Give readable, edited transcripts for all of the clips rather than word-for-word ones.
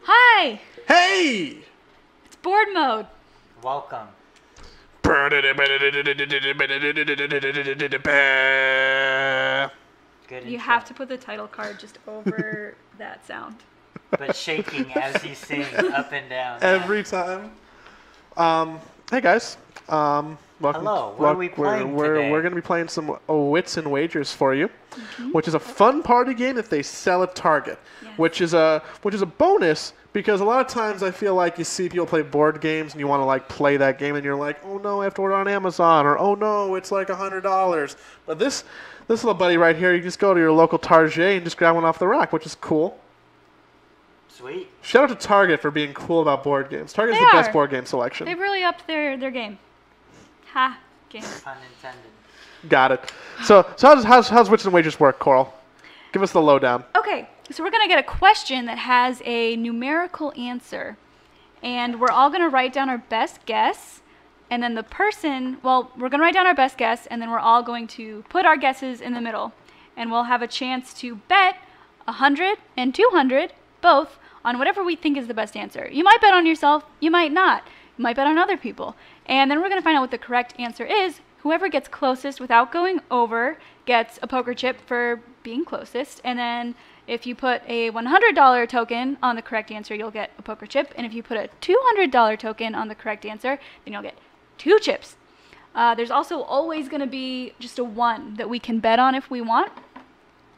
Hi! Hey! It's board mode. Welcome. Good You intro. have to put the title card just over that sound. But shaking as you sing up and down. Every time. Hey guys. Welcome. Hello, what are we playing today? We're going to be playing some wits and wagers for you, which is a fun party game that they sell at Target, Yes. which is a bonus because a lot of times I feel like you see people play board games and you want to like play that game and you're like, oh no, I have to order on Amazon, or oh no, it's like $100. But this little buddy right here, you just go to your local Target and just grab one off the rack, which is cool. Sweet. Shout out to Target for being cool about board games. Target's They the best are. board game selection. They've really upped their game. Ha. Game. Pun intended. Got it. So how's Wits and Wagers work, Coral? Give us the lowdown. Okay, so we're going to get a question that has a numerical answer. And we're all going to write down our best guess. And then we're going to write down our best guess, and then we're all going to put our guesses in the middle. And we'll have a chance to bet 100 and 200, both, on whatever we think is the best answer. You might bet on yourself, you might not. You might bet on other people. And then we're going to find out what the correct answer is. Whoever gets closest without going over gets a poker chip for being closest. And then if you put a $100 token on the correct answer, you'll get a poker chip. And if you put a $200 token on the correct answer, then you'll get 2 chips. There's also always going to be just a 1 that we can bet on if we want.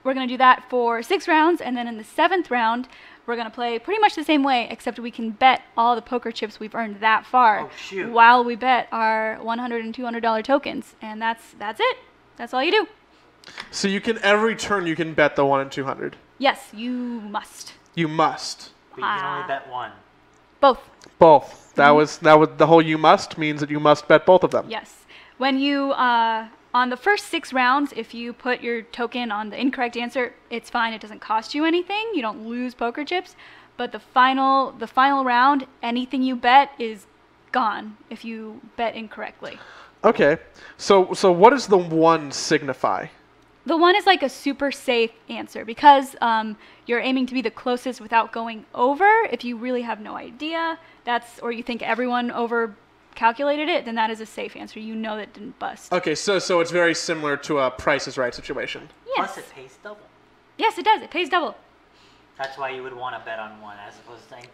We're going to do that for 6 rounds, and then in the 7th round, we're going to play pretty much the same way, except we can bet all the poker chips we've earned that far Oh, shoot. while we bet our $100 and $200 tokens. And that's it. That's all you do. So you can every turn you can bet the 1 and 200. Yes, you must. You must. But you can only bet one. Both. Both. That was the whole you must means that you must bet both of them. Yes. When you on the first 6 rounds, if you put your token on the incorrect answer, it's fine. It doesn't cost you anything. You don't lose poker chips. But the final round, anything you bet is gone if you bet incorrectly. Okay. So what does the 1 signify? The 1 is like a super safe answer because you're aiming to be the closest without going over. If you really have no idea, or you think everyone over calculated it, then that is a safe answer. You know that didn't bust. Okay, so it's very similar to a Price is Right situation. Yes. Plus it pays double. Yes, it does. It pays double. That's why you would want to bet on 1 as opposed to saying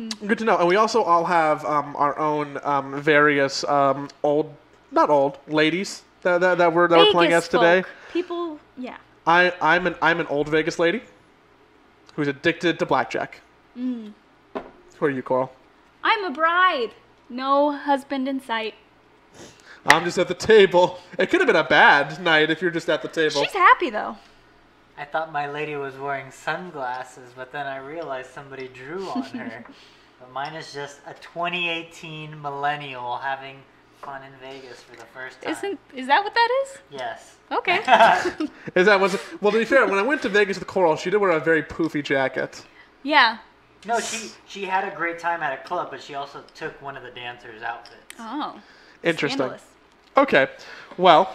2. Good to know. And we also all have our own various not old ladies that we're playing Vegas as today. folk. People, yeah. I'm an old Vegas lady who's addicted to blackjack. Who are you, Coral? I'm a bride. No husband in sight. I'm just at the table. It could have been a bad night if you're just at the table. She's happy though. I thought my lady was wearing sunglasses, but then I realized somebody drew on her. But mine is just a 2018 millennial having fun in Vegas for the first time. Is that what that is? Yes. Okay. Well, to be fair, when I went to Vegas with Coral, she did wear a very poofy jacket. Yeah. No, she had a great time at a club, but she also took one of the dancers' outfits. Oh. Interesting. Scandalous. Okay. Well,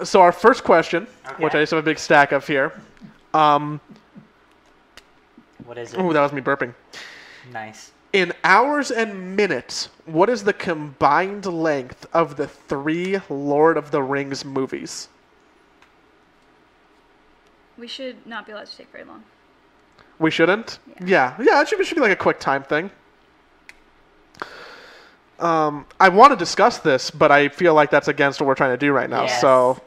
so our first question, Okay. which I just have a big stack of here. What is it? Oh, that was me burping. Nice. In hours and minutes, what is the combined length of the 3 Lord of the Rings movies? We should not be allowed to take very long. We shouldn't? Yeah, it should be like a quick time thing. I want to discuss this, but I feel like that's against what we're trying to do right now. Yes. So,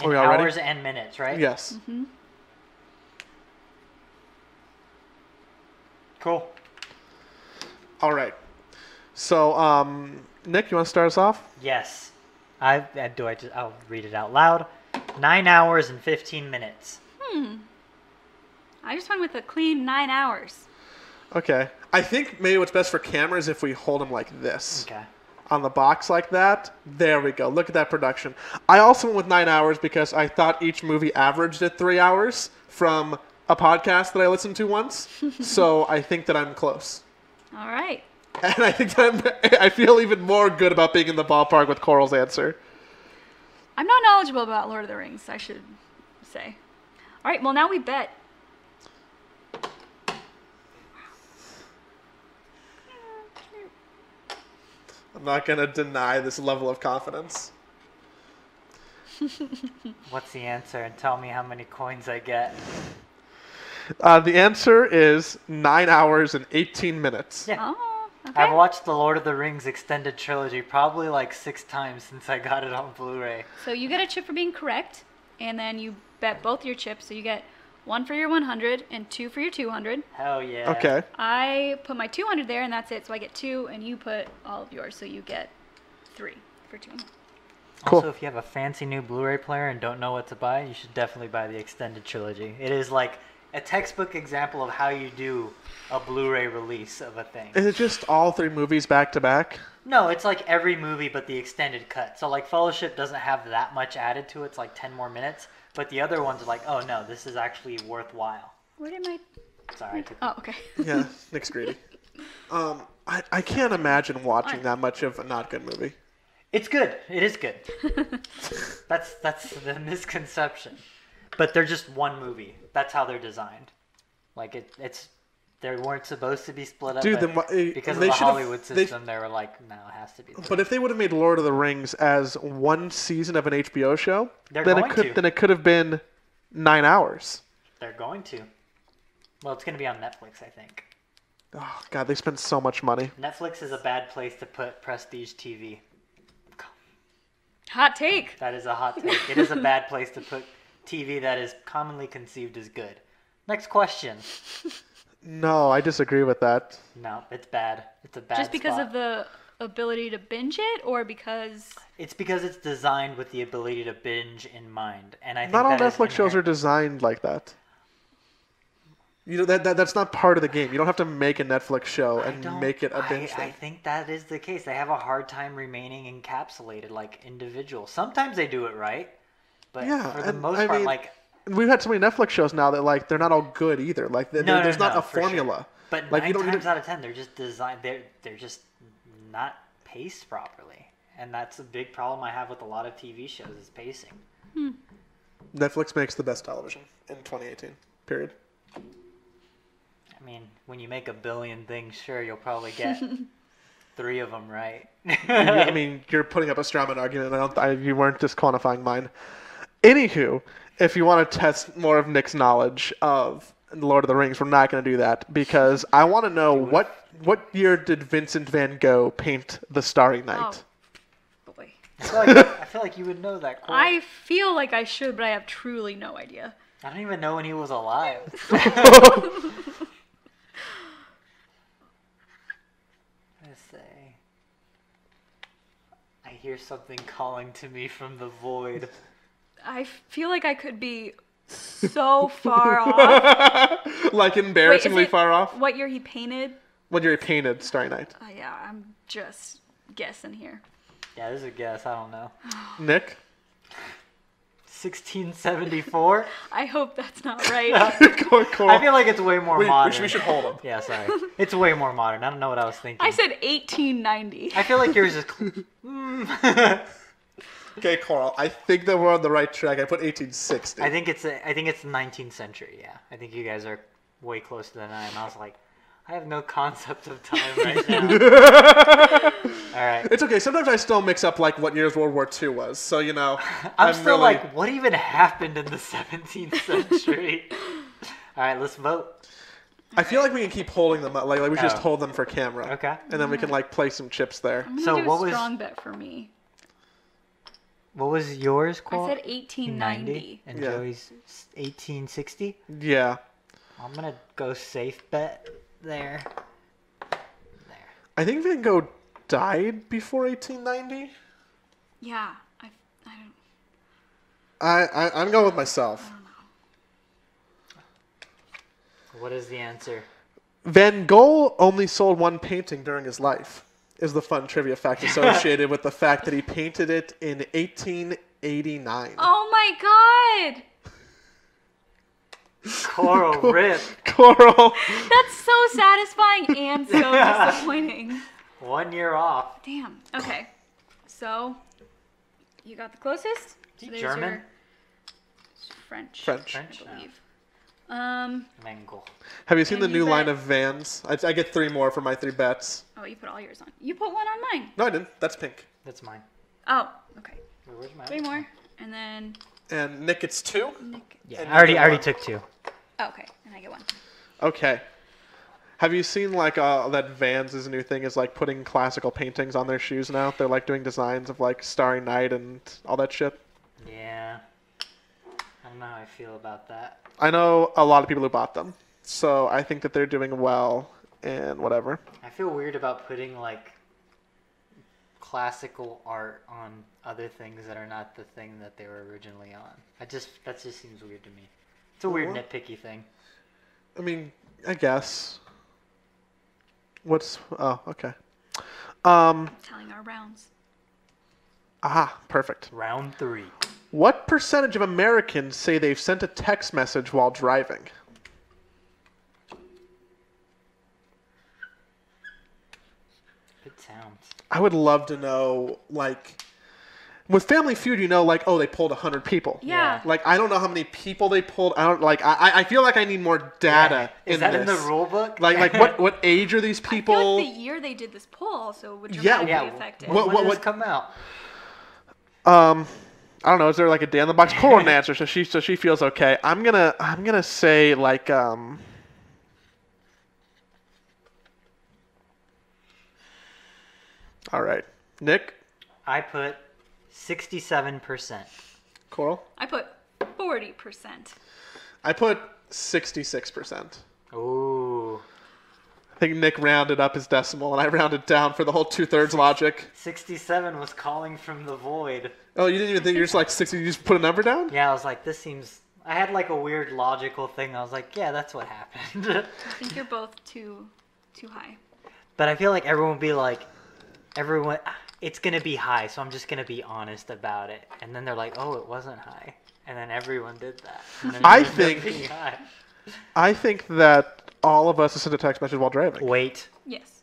In we all ready? hours and minutes, right? yes. Cool. All right. So, Nick, you want to start us off? Yes. I'll read it out loud. 9 hours and 15 minutes. I just went with a clean 9 hours. Okay. I think maybe what's best for camera is if we hold them like this. Okay. On the box like that. There we go. Look at that production. I also went with 9 hours because I thought each movie averaged at 3 hours from a podcast that I listened to once. So I think that I'm close. All right. And I think that I feel even more good about being in the ballpark with Coral's answer. I'm not knowledgeable about Lord of the Rings, I should say. All right, well, now we bet. I'm not going to deny this level of confidence. What's the answer? And tell me how many coins I get. The answer is 9 hours and 18 minutes. Yeah. Oh, okay. I've watched the Lord of the Rings extended trilogy probably like 6 times since I got it on Blu-ray. So you get a chip for being correct, and then you bet both your chips. So you get 1 for your 100 and 2 for your 200. Hell yeah. Okay. I put my 200 there, and that's it. So I get 2, and you put all of yours. So you get 3 for 200. Cool. Also, if you have a fancy new Blu-ray player and don't know what to buy, you should definitely buy the extended trilogy. It is like a textbook example of how you do a Blu-ray release of a thing. Is it just all 3 movies back to back? No, it's like every movie but the extended cut. So like Fellowship doesn't have that much added to it. It's like 10 more minutes. But the other ones are like, oh no, this is actually worthwhile. Where did my... Sorry. I took Oh, okay. Yeah, Nick's greedy. I can't imagine watching that much of a not good movie. It's good. It is good. That's the misconception. But they're just one movie. That's how they're designed. Like it's they weren't supposed to be split up. Dude, but then because of they the should've- Hollywood system, they were like, no, it has to be. But if they would have made Lord of the Rings as one season of an HBO show, They're then going it could to. then it could have been 9 hours. They're going to. Well, it's going to be on Netflix, I think. Oh God, they spent so much money. Netflix is a bad place to put prestige TV. Hot take. That is a hot take. It is a bad place to put TV that is commonly conceived as good. Next question. No, I disagree with that. No, it's bad. It's a bad Just because spot. of the ability to binge it, or because... It's because it's designed with the ability to binge in mind, and I think Not all that is Netflix shows are inherent. designed like that. You know that's not part of the game. You don't have to make a Netflix show I and don't- make it a binge I thing. think that is the case. They have a hard time remaining encapsulated like individuals. Sometimes they do it right, but Yeah, for the and most I part, mean, like We've had so many Netflix shows now that like they're not all good either. Like there's not a for sure. formula. But Like, nine you don't times even- out of 10, they're just designed. They're just not paced properly, and that's a big problem I have with a lot of TV shows is pacing. Netflix makes the best television in 2018. Period. I mean, when you make a billion things, sure, you'll probably get 3 of them right. I mean, you're putting up a Strawman argument. You weren't just quantifying mine. Anywho, if you want to test more of Nick's knowledge of Lord of the Rings, we're not going to do that because I want to know what year did Vincent van Gogh paint The Starry Night? Oh, boy. I feel like you would know that. Corey. I feel like I should, but I have truly no idea. I don't even know when he was alive. Let's say. I hear something calling to me from the void. I feel like I could be so far off. Like Wait, is embarrassingly it far off? what year he painted? What year he painted Starry Night? Yeah, I'm just guessing here. Yeah, this is a guess. I don't know. Nick? 1674? I hope that's not right. Cool. I feel like it's way more modern. We should hold him. Yeah, sorry. It's way more modern. I don't know what I was thinking. I said 1890. I feel like yours is. Okay, Coral. I think that we're on the right track. I put 1860. I think it's the 19th century. Yeah, I think you guys are way closer than I am. I was like, I have no concept of time right now. All right. It's okay. Sometimes I still mix up like what years World War II was. So you know, I'm still really... like, what even happened in the 17th century? All right, let's vote. I feel like we can keep holding them up. Like we should just Oh. hold them for camera. Okay. And then we can like play some chips there. I'm gonna So do what a was- strong bet for me. What was yours, Cole? I said 1890. And Yeah. Joey's 1860. Yeah. I'm gonna go safe bet there. I think Van Gogh died before 1890. Yeah, I don't. I'm going with myself. What is the answer? Van Gogh only sold one painting during his life. Is the fun trivia fact associated with the fact that he painted it in 1889. Oh my God! Coral Rip. Coral. That's so satisfying and so disappointing. 1 year off. Damn. Okay. So, You got the closest? Is he there's German? your- it's French. French. I French? believe. Mangle. Have you seen And the you new line bet- of Vans? I get 3 more for my 3 bets. Oh, you put all yours on. You put one on mine. No, I didn't. That's pink. That's mine. Oh, okay. Wait, where's mine? 3 more. And then And Nick gets 2? Nick. Yeah, And I already you get one. took 2. Oh, okay. And I get 1. Okay. Have you seen like that Vans' new thing is like putting classical paintings on their shoes now? They're like doing designs of like Starry Night and all that shit. Yeah. I don't know how I feel about that. I know a lot of people who bought them, so I think that they're doing well and whatever. I feel weird about putting like classical art on other things that are not the thing that they were originally on. That just seems weird to me. It's a weird What? nitpicky thing. I mean, I guess. Oh, okay. Telling our rounds. Perfect. Round 3. What percentage of Americans say they've sent a text message while driving? Good sounds. I would love to know, like, with Family Feud, you know, like, oh, they pulled 100 people. Yeah. Like, I don't know how many people they pulled. I feel like I need more data Is in that this. in the rule book? Like what age are these I people? feel like the year they did this poll also would Yeah, dramatically affect it. What- When does this come out? I don't know. Is there like a day in the box? Cole wouldn't answer, so she feels okay. I'm gonna say like All right, Nick, I put 67%. Coral. I put 40%. I put 66%. Ooh. I think Nick rounded up his decimal, and I rounded down for the whole 2/3 logic. 67 was calling from the void. Oh, you didn't even think you're just like 60? You just put a number down? Yeah, I was like, this seems... I had like a weird logical thing. I was like, yeah, that's what happened. I think you're both too high. But I feel like everyone would be like, it's going to be high, so I'm just going to be honest about it. And then they're like, oh, it wasn't high. And then everyone did that. And then I it ended up think- being high. I think that all of us sent a text message while driving, Wait. Yes.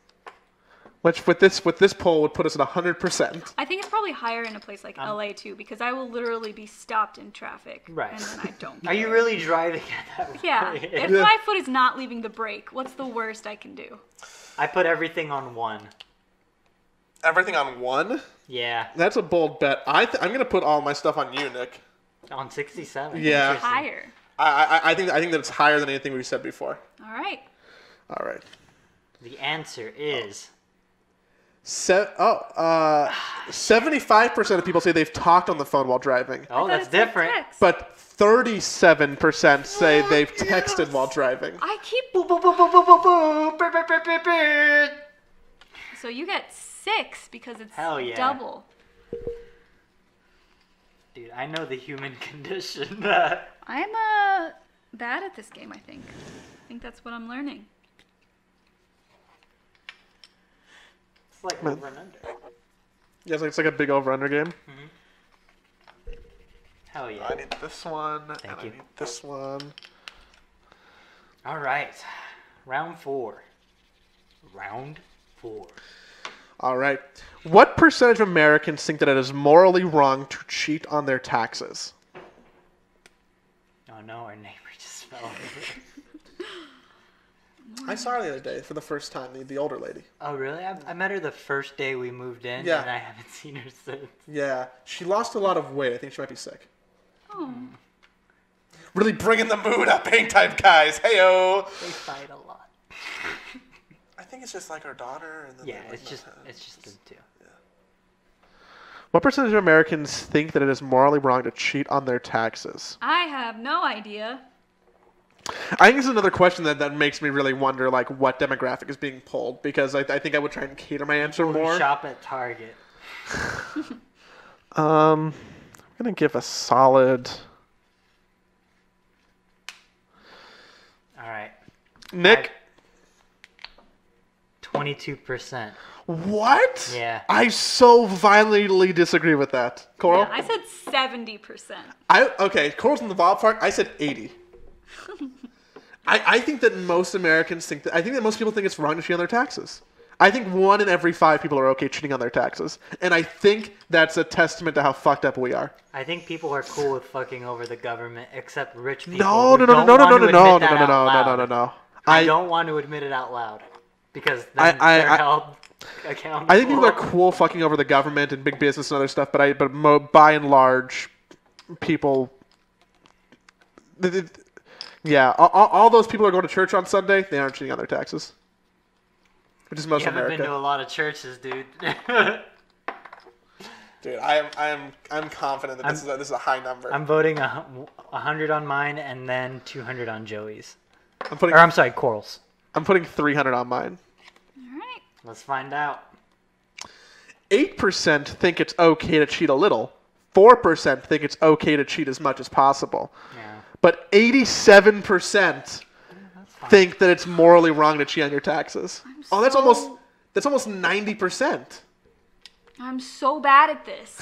which with this poll would put us at 100%. I think it's probably higher in a place like LA too, because I will literally be stopped in traffic. Right. And then I don't Are you care. really driving at that Yeah. rate? If my foot is not leaving the brake, what's the worst I can do? I put everything on 1. Everything on 1? Yeah. That's a bold bet. I'm gonna put all my stuff on you, Nick. On 67. Yeah. Interesting. Higher. I think that it's higher than anything we've said before. All right. All right. The answer is 75% of people say they've talked on the phone while driving, oh, I thought that's it said different. text. but 37% say they've texted while driving. I keep. Boop, boop, boop, boop, boop, boop, boop. Brr, brr, brr, brr, brr. So you get 6 because it's Hell yeah. double. Dude, I know the human condition. I'm bad at this game. I think that's what I'm learning. It's like Man. over and under. Yeah, it's like a big over-under game. Hell yeah. I need this one, Thank and you. I need this one. All right. Round 4. Round 4. All right. What percentage of Americans think that it is morally wrong to cheat on their taxes? Oh no, our neighbor just fell over. I saw her the other day for the first time, the older lady. Oh really? I met her the first day we moved in, Yeah. and I haven't seen her since. Yeah, she lost a lot of weight. I think she might be sick. Oh. Really bringing the mood up, ain't type guys. Heyo. They fight a lot. I think it's just like her daughter. And then Yeah, they, it's just them two. What percentage of Americans think that it is morally wrong to cheat on their taxes? I have no idea. I think this is another question that makes me really wonder, like, what demographic is being polled, because I think I would try and cater my answer People who more. shop at Target. I'm gonna give a solid. All right. Nick, 22%. what? Yeah. I so violently disagree with that. Coral? Yeah, I said 70%. Okay, Coral's in the ballpark. I said 80. I think that most Americans think that. I think that most people think it's wrong to cheat on their taxes. I think 1 in every 5 people are okay cheating on their taxes. And I think that's a testament to how fucked up we are. I think people are cool with fucking over the government, except rich people. No. I don't want to admit it out loud because then they're held accountable. I think people are cool fucking over the government and big business and other stuff, but by and large, people. Yeah, all those people who are going to church on Sunday, they aren't cheating on their taxes. Which is most of America. You haven't been to a lot of churches, dude. Dude, I'm confident that this is a high number. I'm voting 100 on mine and then 200 on Joey's. I'm sorry, Coral's. I'm putting 300 on mine. All right. Let's find out. 8% think it's okay to cheat a little. 4% think it's okay to cheat as much as possible. Yeah. But 87% think that it's morally wrong to cheat on your taxes. That's almost 90%. I'm so bad at this.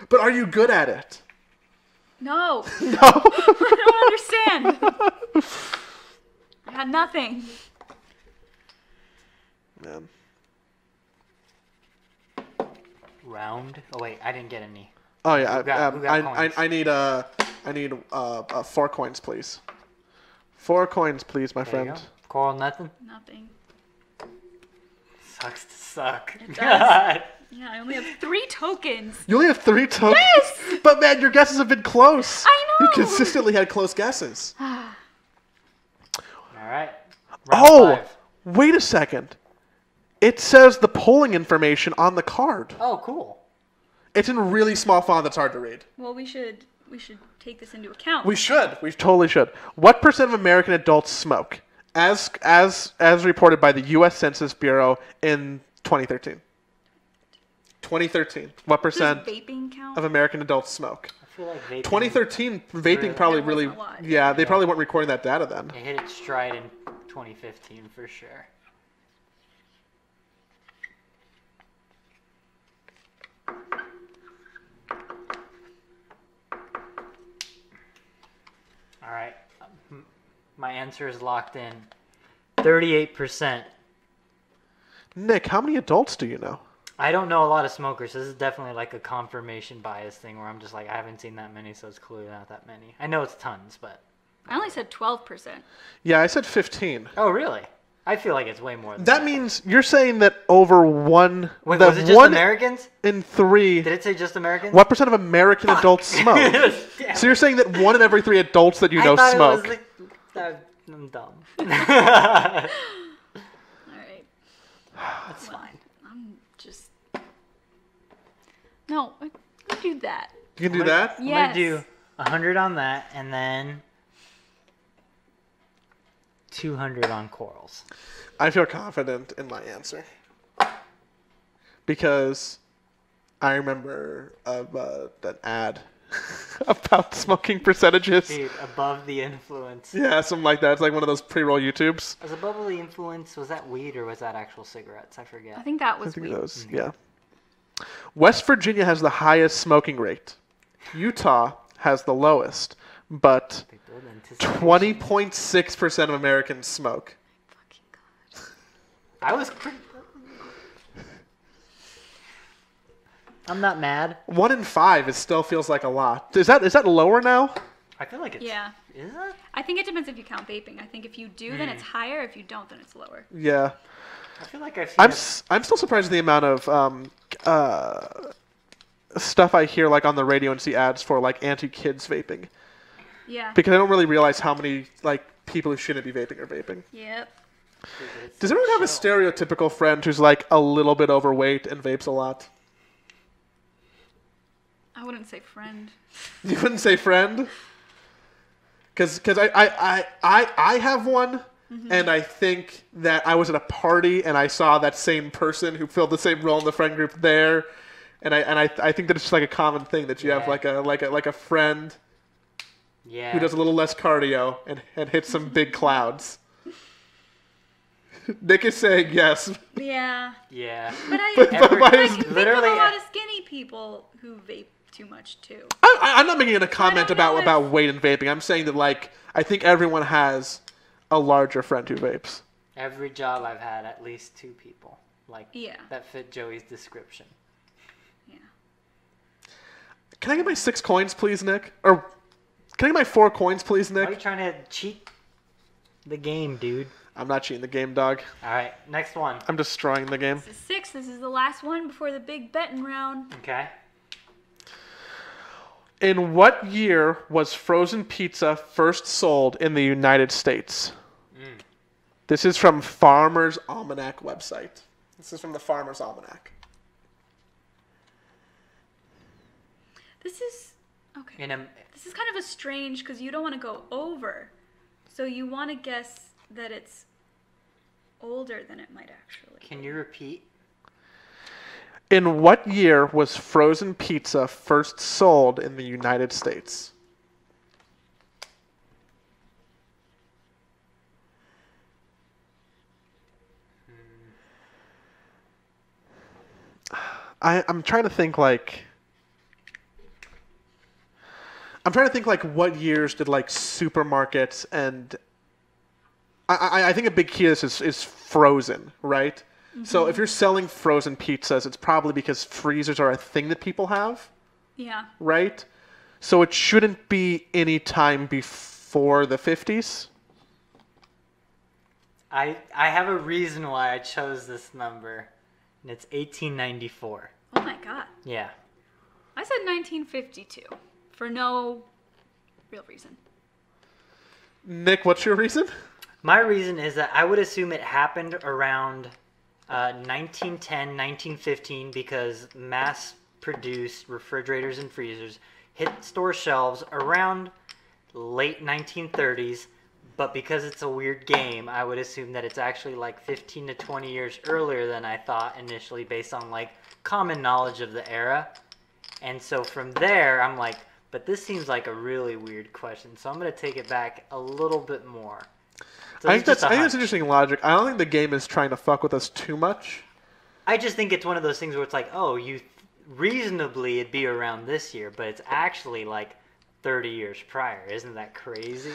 But are you good at it? No. No. I don't understand. I had nothing. Man. Round. Oh wait, I didn't get any. Oh yeah. Who got coins? I need 4 coins, please. 4 coins, please, my friend. Coral, nothing. Nothing. Sucks to suck. It does. Yeah, I only have 3 tokens. You only have 3 tokens? Yes! But man, your guesses have been close. I know! You consistently had close guesses. Alright. Oh! 5. Wait a second. It says the polling information on the card. Oh, cool. It's in really small font that's hard to read. Well, we should take this into account. We should. We totally should. What % of American adults smoke? As reported by the U.S. Census Bureau in 2013. 2013. What % Does vaping count? of American adults smoke? I feel like vaping. 2013, vaping probably really. Yeah, they probably weren't recording that data then. It hit its stride in 2015 for sure. All right. My answer is locked in. 38%. Nick, how many adults do you know? I don't know a lot of smokers. This is definitely like a confirmation bias thing where I'm just like, I haven't seen that many, so it's clearly not that many. I know it's tons, but... I only said 12%. Yeah, I said 15. Oh, really? I feel like it's way more than that. Means you're saying that over one... Wait, was it just Americans? In 3... Did it say just Americans? What % of American adults smoke? So you're saying that 1 in every 3 adults that you know smoke. I'm dumb. All right. That's fine. I'm just... No, I can do that. You can do that? Yes. I'm going to do 100 on that, and then 200 on Corals. I feel confident in my answer. Because I remember an ad about smoking percentages. Dude, above the influence. Yeah, something like that. It's like one of those pre-roll YouTubes. Was above the influence, was that weed or was that actual cigarettes? I forget. I think that was weed. Those, yeah. West Virginia has the highest smoking rate. Utah has the lowest, but 20.6% of Americans smoke. Fucking God. I was pretty... I'm not mad. 1 in 5 still feels like a lot. Is that lower now? I feel like it's... Yeah. Is it? I think it depends if you count vaping. I think if you do, then it's higher. If you don't, then it's lower. Yeah. I feel like I've seen I'm still surprised at the amount of stuff I hear like on the radio and see ads for like anti-kids vaping. Yeah. Because I don't really realize how many like people who shouldn't be vaping are vaping. Yep. Does everyone have a stereotypical friend who's like a little bit overweight and vapes a lot? I wouldn't say friend. You wouldn't say friend? Because I have one, and I think that I was at a party and I saw that same person who filled the same role in the friend group there, and I think that it's just like a common thing that you have like a friend who does a little less cardio and hits some big clouds. Nick is saying yes. Yeah. Yeah. But I think literally of a lot of skinny people who vape too much too. I'm not making a comment about weight and vaping. I'm saying that like I think everyone has a larger friend who vapes. Every job I've had, at least 2 people Yeah. that fit Joey's description. Yeah. Can I get my 6 coins, please, Nick? Or can I get my 4 coins, please, Why are you Nick? trying to cheat the game, dude? I'm not cheating the game, dog. All right, next one. I'm destroying the game. This is 6. This is the last one before the big betting round. Okay. In what year was frozen pizza first sold in the United States? This is from Farmer's Almanac website. This is from the Farmer's Almanac. This is okay. In a, This is kind of a strange because you don't want to go over, so you want to guess that it's older than it might actually. can you repeat? In what year was frozen pizza first sold in the United States? I'm trying to think like what years did like supermarkets and I think a big key to this is frozen, right? So if you're selling frozen pizzas, it's probably because freezers are a thing that people have, Yeah. right? So it shouldn't be any time before the 50s. I have a reason why I chose this number, and it's 1894. Oh my god. Yeah. I said 1952 for no real reason. Nick, what's your reason? My reason is that I would assume it happened around 1910, 1915 because mass-produced refrigerators and freezers hit store shelves around late 1930s, but because it's a weird game, I would assume that it's actually like 15 to 20 years earlier than I thought initially based on like common knowledge of the era. And so from there, I'm like, but this seems like a really weird question, so I'm going to take it back a little bit more. So I this think is just a that's hunch. interesting logic. I don't think the game is trying to fuck with us too much. I just think it's one of those things where it's like, oh, reasonably it'd be around this year, but it's actually like 30 years prior. Isn't that crazy?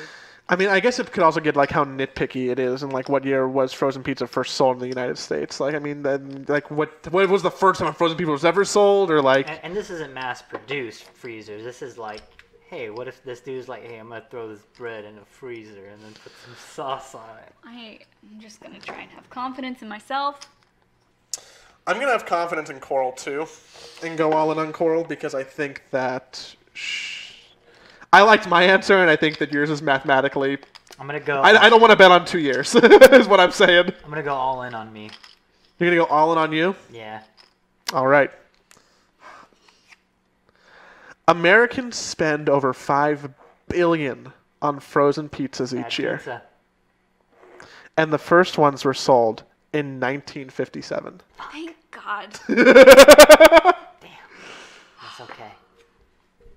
I mean, I guess it could also get like how nitpicky it is and like what year was frozen pizza first sold in the United States. Like, I mean, then, like what was the first time frozen pizza was ever sold, or like And this isn't mass-produced freezers. This is like, hey, what if this dude's like, hey, I'm going to throw this bread in a freezer and then put some sauce on it. I'm just gonna try and have confidence in myself. I'm gonna have confidence in Coral too, and go all in on Coral because I think that I liked my answer, and I think that yours is mathematically. I'm going to go I don't want to bet on 2 years. Is what I'm saying. I'm going to go all in on me. You're gonna go all in on you. Yeah. All right. Americans spend over $5 billion on frozen pizzas Bad each year, pizza. and the first ones were sold in 1957. Thank God. Damn. That's okay.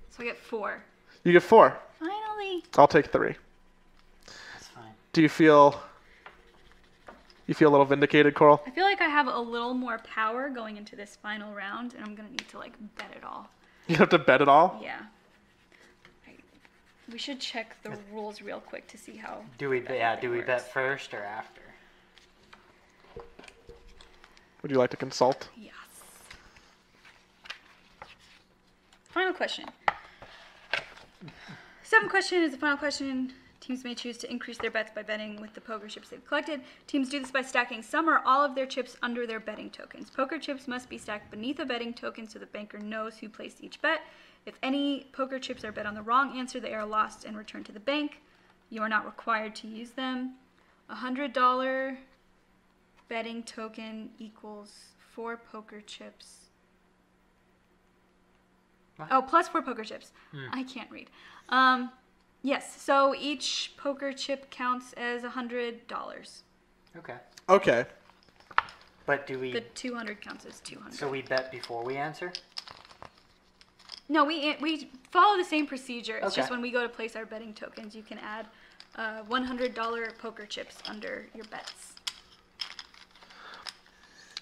So I get 4. You get 4. Finally. I'll take 3. That's fine. Do you feel a little vindicated, Coral? I feel like I have a little more power going into this final round, and I'm gonna need to like bet it all. You have to bet it all? Yeah. We should check the rules real quick to see how. Do we everything bet works. first or after? Would you like to consult? Yes. Final question. 7th question is the final question. Teams may choose to increase their bets by betting with the poker chips they've collected. Teams do this by stacking some or all of their chips under their betting tokens. Poker chips must be stacked beneath a betting token so the banker knows who placed each bet. If any poker chips are bet on the wrong answer, they are lost and returned to the bank. You are not required to use them. $100 betting token equals 4 poker chips. What? Oh, plus 4 poker chips. I can't read. Yes, so each poker chip counts as $100. Okay. Okay. But do we... The 200 counts as 200. So we bet before we answer? No, we follow the same procedure. It's just Okay. when we go to place our betting tokens, you can add $100 poker chips under your bets.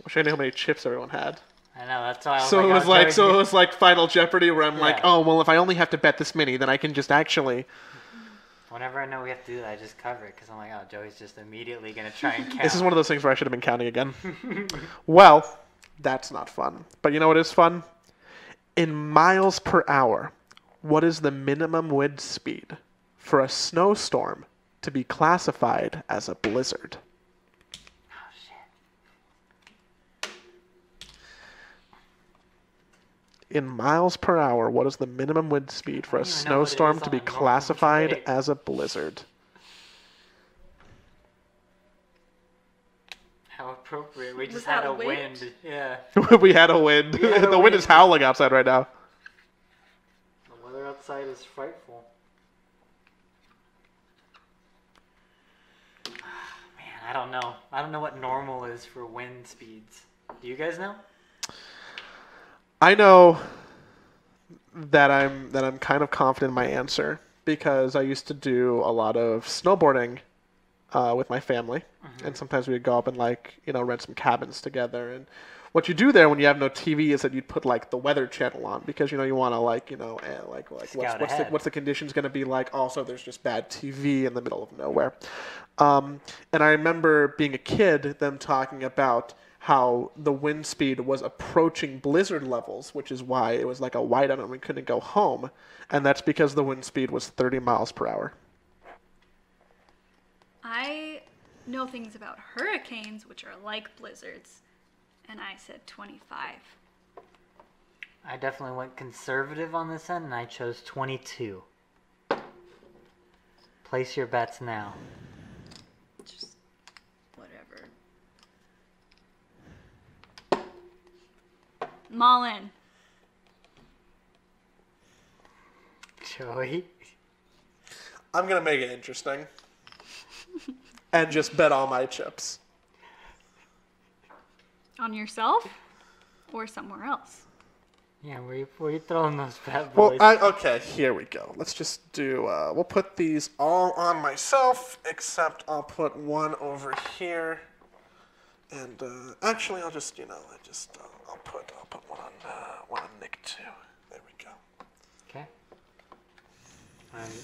Wish I knew how many chips everyone had. I know, that's why I was So it was I like, was very- Final Jeopardy, where I'm like, Yeah. oh well, if I only have to bet this many, then I can just actually. Whenever I know we have to do that, I just cover it because I'm like, oh, Joey's just immediately gonna try and count. This is one of those things where I should have been counting again. Well, that's not fun. But you know what is fun? In miles per hour, what is the minimum wind speed for a snowstorm to be classified as a blizzard? Oh shit. In miles per hour, what is the minimum wind speed for a I don't even know what it snowstorm is to on be a normal classified day. as a blizzard? How appropriate. We just Without had a wind? wind. Yeah. We had a wind. We had a The wind is wind. howling outside right now. The weather outside is frightful. Man, I don't know. I don't know what normal is for wind speeds. Do you guys know? I know that I'm kind of confident in my answer because I used to do a lot of snowboarding with my family, and sometimes we would go up and rent some cabins together. And what you do there when you have no TV is that you'd put like the weather channel on because you want to Scout what's ahead. the conditions going to be like. Also, there's just bad TV in the middle of nowhere. And I remember being a kid, them talking about how the wind speed was approaching blizzard levels, which is why it was like a whiteout and we couldn't go home. And that's because the wind speed was 30 miles per hour. I know things about hurricanes, which are like blizzards, and I said 25. I definitely went conservative on this end, and I chose 22. Place your bets now. Just whatever. Mullen. Joey? I'm going to make it interesting. And just bet all my chips. On yourself or somewhere else? Yeah, where you throwing those bad Well, boys? okay, here we go. Let's just do, we'll put these all on myself, except I'll put one over here. And, actually, I'll just, I'll put one on Nick too. There we go. Okay.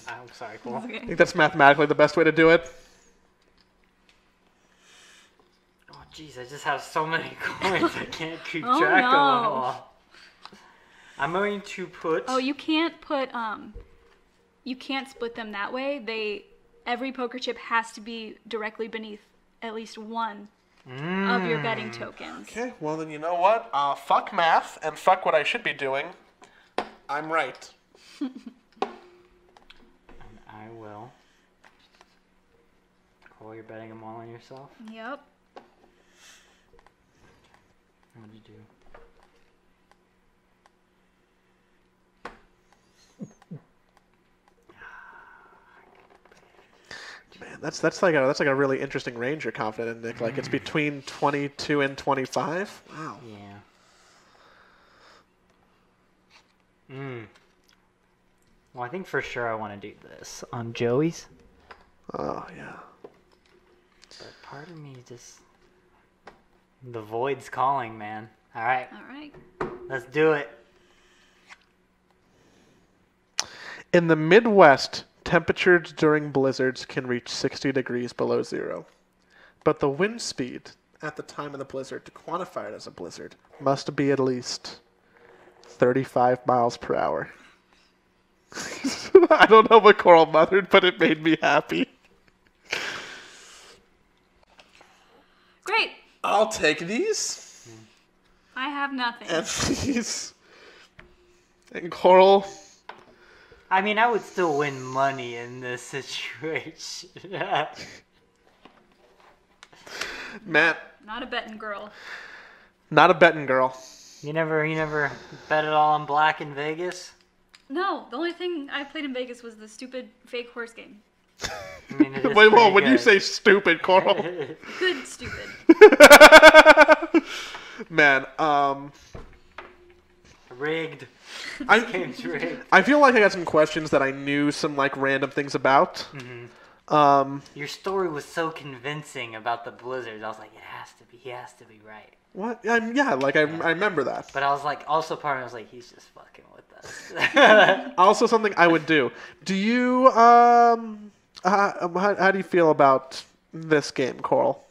I'm sorry, Cole. I Okay. think that's mathematically the best way to do it. Oh, jeez, I just have so many coins I can't keep Oh, track of them no. all. I'm going to put... Oh, you can't put you can't split them that way. Every poker chip has to be directly beneath at least one of your betting tokens. Okay, well then you know what? Fuck math and fuck what I should be doing. I'm right. And I will. Cole, you're betting them all on yourself? Yep. What do you do? Man, that's like a really interesting range you're confident in, Nick. Like it's between 22 and 25. Wow. Yeah. Well, I think for sure I want to do this on Joey's. Oh yeah. But part of me just... The void's calling, man. Alright, All right. let's do it. In the Midwest, temperatures during blizzards can reach 60 degrees below zero. But the wind speed at the time of the blizzard, to quantify it as a blizzard, must be at least 35 miles per hour. I don't know what Coral muttered, but it made me happy. Great. I'll take these. I have nothing. And these. And Coral. I mean, I would still win money in this situation. Matt, Not a betting girl. not a betting girl. You never bet it all on black in Vegas? No, the only thing I played in Vegas was the stupid fake horse game. I mean, it is Wait, whoa, pretty when you good. say stupid, Coral. Good stupid. Man, Rigged. I, Game's rigged. I feel like I got some questions that I knew some like random things about. Your story was so convincing about the blizzards. I was like, he has to be right. What? Yeah, like I remember that. But I was like, also part of me was like, he's just fucking with us. Also, something I would do. Do you How do you feel about this game, Coral?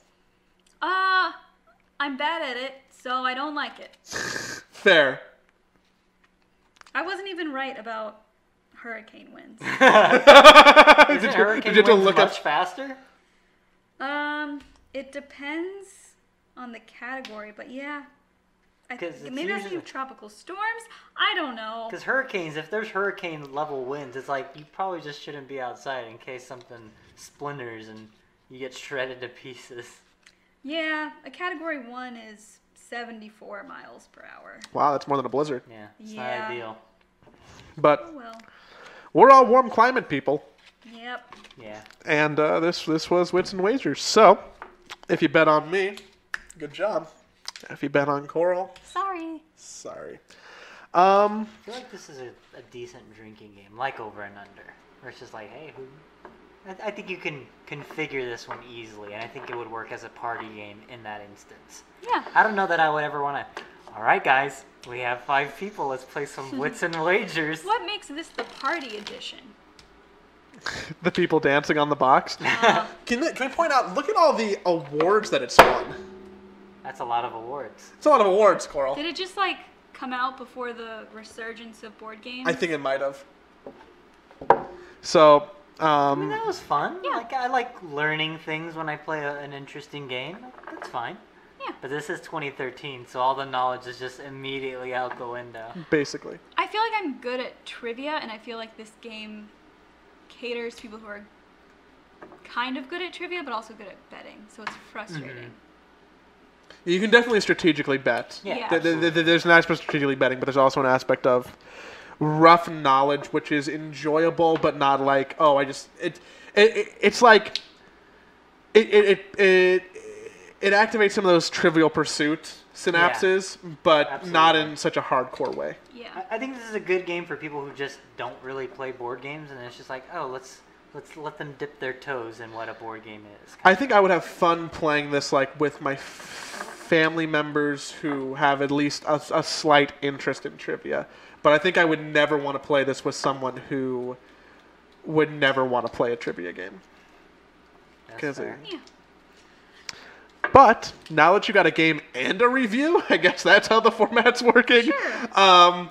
I'm bad at it, so I don't like it. Fair. Uh, I wasn't even right about hurricane winds. Isn't hurricane you have to winds look much up- faster? It depends on the category, but yeah. 'Cause it's Maybe I was thinking usually- of tropical storms. I don't know. Because hurricanes, if there's hurricane level winds, it's like you probably just shouldn't be outside in case something splinters and you get shredded to pieces. Yeah, a category 1 is 74 miles per hour. Wow, that's more than a blizzard. Yeah, it's Yeah. not ideal. But Oh well. we're all warm climate people. Yep. Yeah. And this was Wits and Wagers. So, if you bet on me, good job. If you bet on Coral, Sorry. sorry. I feel like this is a decent drinking game, like Over and Under. Where it's just like, hey, I think you can configure this one easily, and I think it would work as a party game in that instance. Yeah. I don't know that I would ever want to. All right, guys, we have 5 people. Let's play some Wits and Wagers. What makes this the party edition? The people dancing on the box. Can I point out, look at all the awards that it's won. That's a lot of awards. It's a lot of awards, Coral. Did it just like come out before the resurgence of board games? I think it might have. So, I mean, that was fun. Yeah. Like, I like learning things when I play an interesting game. That's fine. Yeah. But this is 2013, so all the knowledge is just immediately out the window. basically. I feel like I'm good at trivia, and I feel like this game caters to people who are kind of good at trivia, but also good at betting. So it's frustrating. You can definitely strategically bet. Yeah. There's an aspect of strategically betting, but there's also an aspect of rough knowledge, which is enjoyable, but not like, oh, it's like it activates some of those Trivial Pursuit synapses, but not Absolutely. in such a hardcore way. Yeah. I think this is a good game for people who just don't really play board games, and it's just like, oh, let's let them dip their toes in what a board game is. I think I would have fun playing this like with my family members who have at least a slight interest in trivia. But I think I would never want to play this with someone who would never want to play a trivia game. That's 'Cause fair. Yeah. But now that you got a game and a review, I guess that's how the format's working. Sure.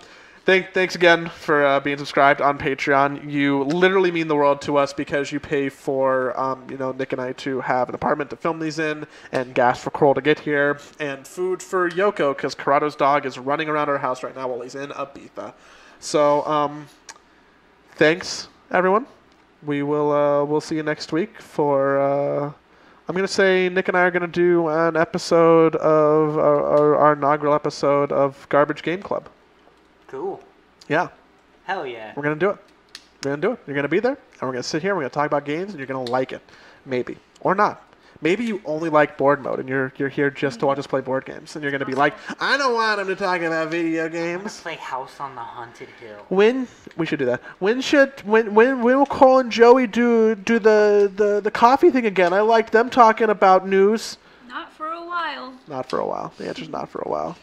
Thanks again for being subscribed on Patreon. You literally mean the world to us because you pay for, Nick and I to have an apartment to film these in, and gas for Coral to get here, and food for Yoko because Corrado's dog is running around our house right now while he's in Ibiza. So, thanks everyone. We'll see you next week for. I'm gonna say Nick and I are gonna do an episode of our inaugural episode of Garbage Game Club. Cool. Yeah. Hell yeah. We're going to do it. We're going to do it. You're going to be there, and we're going to sit here, and we're going to talk about games, and you're going to like it. Maybe. Or not. Maybe you only like board mode, and you're here just to watch us play board games, and you're going to be like, I don't want him to talk about video I'm gonna games. play House on the Haunted Hill. When we should do that. When will Cole and Joey do the coffee thing again? I liked them talking about news. Not for a while. Not for a while. The answer's not for a while.